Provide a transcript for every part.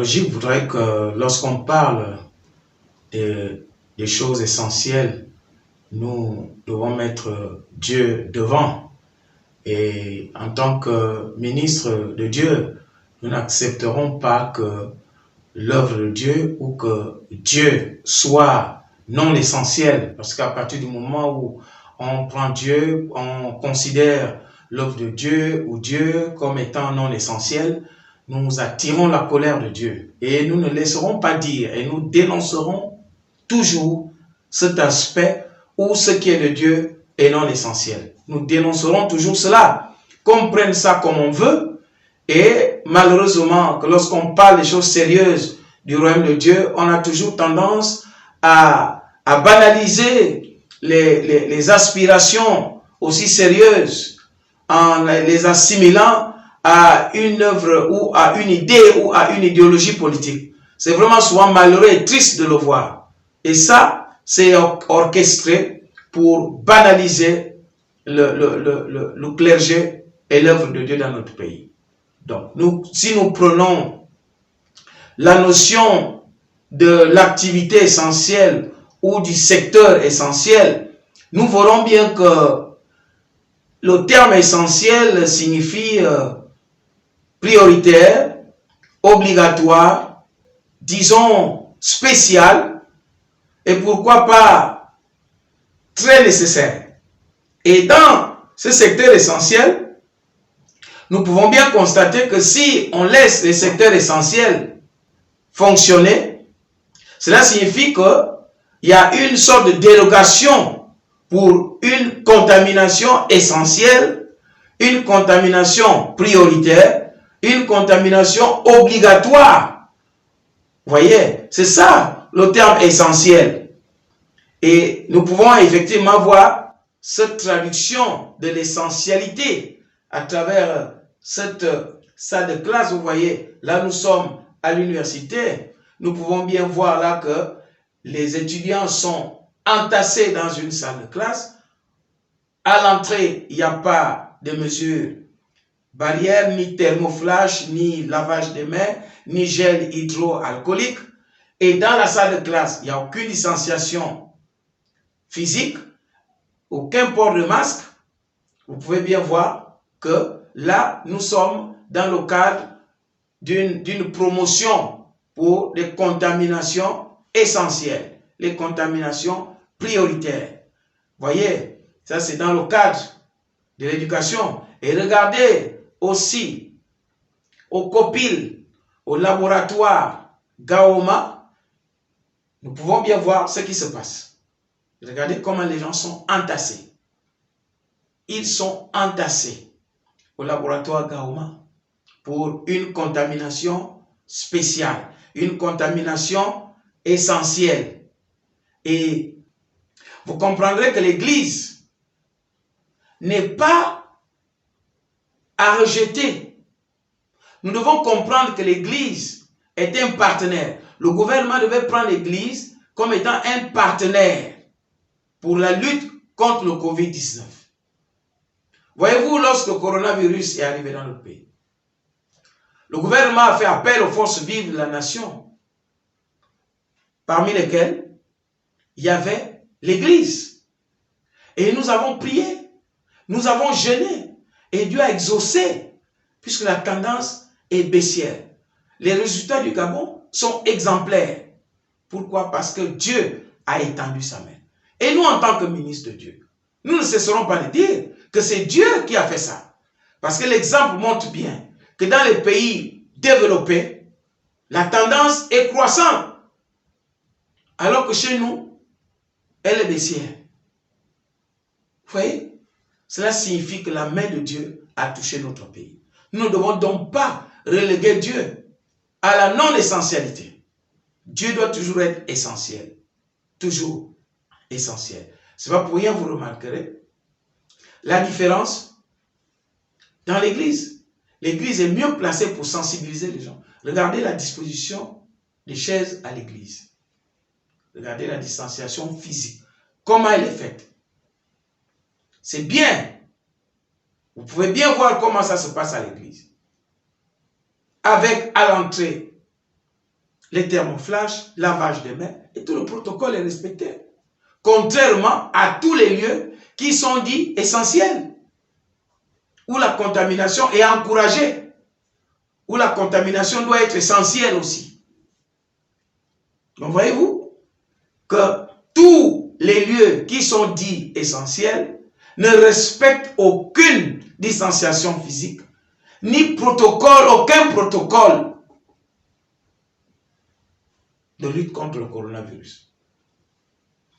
logique voudrait que lorsqu'on parle des choses essentielles, nous devons mettre Dieu devant. Et en tant que ministre de Dieu, nous n'accepterons pas que l'œuvre de Dieu ou que Dieu soit non l'essentiel. Parce qu'à partir du moment où on prend Dieu, on considère l'œuvre de Dieu ou Dieu comme étant non essentiel, nous attirons la colère de Dieu. Et nous ne laisserons pas dire et nous dénoncerons toujours cet aspect où ce qui est de Dieu est non essentiel. Nous dénoncerons toujours cela, qu'on prenne ça comme on veut. Et malheureusement, que lorsqu'on parle des choses sérieuses du royaume de Dieu, on a toujours tendance à banaliser les aspirations aussi sérieuses en les assimilant à une œuvre ou à une idée ou à une idéologie politique. C'est vraiment souvent malheureux et triste de le voir. Et ça, c'est orchestré pour banaliser le clergé et l'œuvre de Dieu dans notre pays. Donc, si nous prenons la notion de l'activité essentielle ou du secteur essentiel, nous verrons bien que le terme essentiel signifie prioritaire, obligatoire, disons spécial, et pourquoi pas très nécessaire. Et dans ce secteur essentiel, nous pouvons bien constater que si on laisse les secteurs essentiels fonctionner, cela signifie qu'il y a une sorte de dérogation pour une contamination essentielle, une contamination prioritaire, une contamination obligatoire. Vous voyez, c'est ça le terme essentiel. Et nous pouvons effectivement voir cette traduction de l'essentialité à travers cette salle de classe. Vous voyez, là nous sommes à l'université. Nous pouvons bien voir là que les étudiants sont entassés dans une salle de classe. À l'entrée, il n'y a pas de mesures barrières, ni thermoflash, ni lavage des mains, ni gel hydroalcoolique. Et dans la salle de classe, il n'y a aucune distanciation physique, aucun port de masque. Vous pouvez bien voir que là, nous sommes dans le cadre d'une promotion pour les contaminations essentielles, les contaminations prioritaires. Voyez, ça c'est dans le cadre de l'éducation. Et regardez aussi au COPIL, au laboratoire Gaoma, nous pouvons bien voir ce qui se passe. Regardez comment les gens sont entassés. Ils sont entassés au laboratoire Gaoma pour une contamination spéciale, une contamination essentielle. Et vous comprendrez que l'Église n'est pas à rejeter. Nous devons comprendre que l'Église est un partenaire. Le gouvernement devait prendre l'Église comme étant un partenaire pour la lutte contre le Covid-19. Voyez-vous, lorsque le coronavirus est arrivé dans le pays, le gouvernement a fait appel aux forces vives de la nation, parmi lesquelles il y avait l'Église. Et nous avons prié, nous avons jeûné, et Dieu a exaucé, puisque la tendance est baissière. Les résultats du Gabon sont exemplaires. Pourquoi? Parce que Dieu a étendu sa main. Et nous, en tant que ministres de Dieu, nous ne cesserons pas de dire que c'est Dieu qui a fait ça. Parce que l'exemple montre bien que dans les pays développés, la tendance est croissante. Alors que chez nous, elle est baissière. Vous voyez? Cela signifie que la main de Dieu a touché notre pays. Nous ne devons donc pas reléguer Dieu à la non-essentialité. Dieu doit toujours être essentiel. Toujours essentiel. Ce n'est pas pour rien, vous remarquerez la différence dans l'Église. L'Église est mieux placée pour sensibiliser les gens. Regardez la disposition des chaises à l'Église. Regardez la distanciation physique. Comment elle est faite. C'est bien. Vous pouvez bien voir comment ça se passe à l'Église. Avec à l'entrée les thermoflages, lavage de mains, et tout le protocole est respecté. Contrairement à tous les lieux qui sont dits essentiels, où la contamination est encouragée, où la contamination doit être essentielle aussi. Donc voyez-vous que tous les lieux qui sont dits essentiels ne respectent aucune distanciation physique, ni protocole, aucun protocole de lutte contre le coronavirus.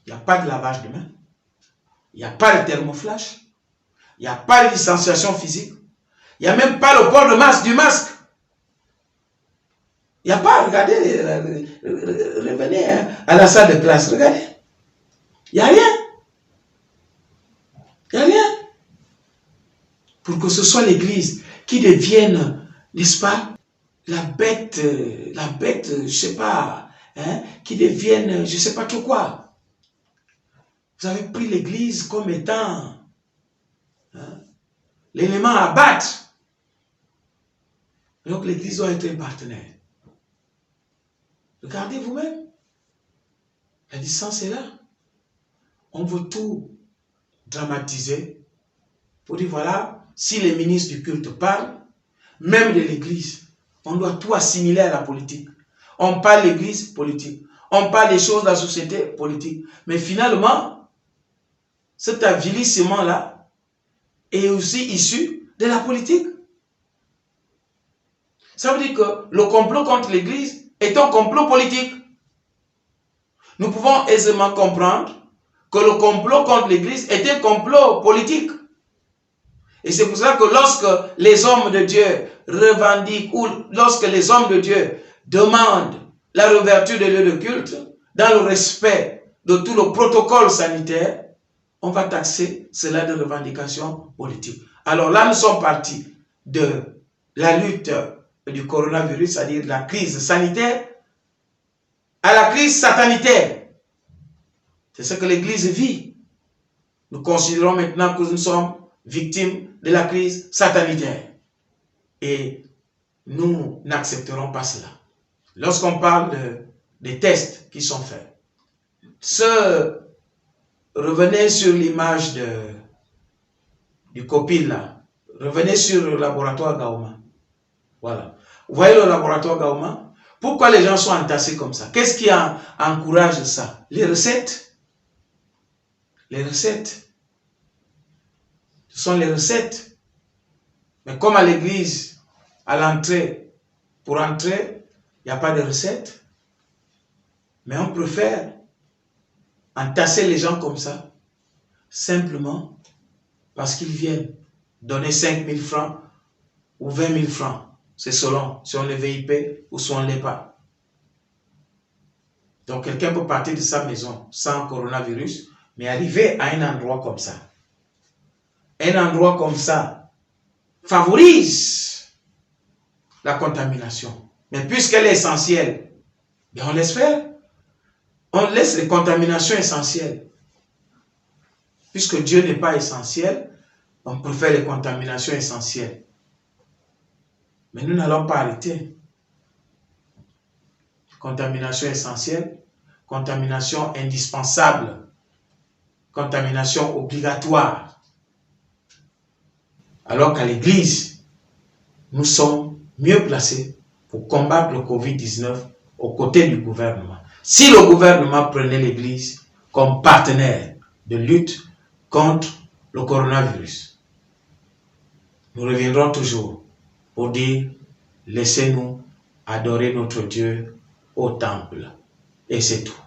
Il n'y a pas de lavage de mains, il n'y a pas de thermoflash, il n'y a pas de distanciation physique, il n'y a même pas le port de masque, du masque. Il n'y a pas, regardez, revenez à la salle de classe, regardez. Il n'y a rien. Il n'y a rien. Pour que ce soit l'Église qui devienne, n'est-ce pas, la bête, je ne sais pas, hein, qui devienne, je ne sais pas trop quoi. Vous avez pris l'Église comme étant hein, l'élément à battre. Donc l'Église doit être un partenaire. Regardez vous-même. La distance est là. On veut tout dramatiser pour dire voilà, si les ministres du culte parlent, même de l'Église, on doit tout assimiler à la politique. On parle de l'Église, politique. On parle des choses de la société, politique. Mais finalement, cet avilissement-là est aussi issu de la politique. Ça veut dire que le complot contre l'Église est un complot politique. Nous pouvons aisément comprendre que le complot contre l'Église est un complot politique. Et c'est pour ça que lorsque les hommes de Dieu revendiquent ou lorsque les hommes de Dieu demandent la réouverture des lieux de culte, dans le respect de tout le protocole sanitaire, on va taxer cela de revendication politique. Alors là, nous sommes partis de la lutte du coronavirus, c'est-à-dire de la crise sanitaire, à la crise satanitaire. C'est ce que l'Église vit. Nous considérons maintenant que nous sommes victimes de la crise satanitaire. Et nous n'accepterons pas cela. Lorsqu'on parle des tests qui sont faits, revenez sur l'image du copil là. Revenez sur le laboratoire Gaoma. Voilà. Vous voyez le laboratoire Gaoma? Pourquoi les gens sont entassés comme ça? Qu'est-ce qui encourage ça? Les recettes. Les recettes. Ce sont les recettes. Mais comme à l'église, à l'entrée, pour entrer, il n'y a pas de recette. Mais on préfère entasser les gens comme ça, simplement parce qu'ils viennent donner 5 000 francs ou 20 000 francs. C'est selon si on est VIP ou si on ne l'est pas. Donc quelqu'un peut partir de sa maison sans coronavirus, mais arriver à un endroit comme ça. Un endroit comme ça favorise la contamination. Mais puisqu'elle est essentielle, bien on laisse faire. On laisse les contaminations essentielles. Puisque Dieu n'est pas essentiel, on préfère les contaminations essentielles. Mais nous n'allons pas arrêter. Contamination essentielle, contamination indispensable, contamination obligatoire. Alors qu'à l'Église, nous sommes mieux placés pour combattre le Covid-19 aux côtés du gouvernement. Si le gouvernement prenait l'Église comme partenaire de lutte contre le coronavirus, nous reviendrons toujours pour dire, laissez-nous adorer notre Dieu au temple. Et c'est tout.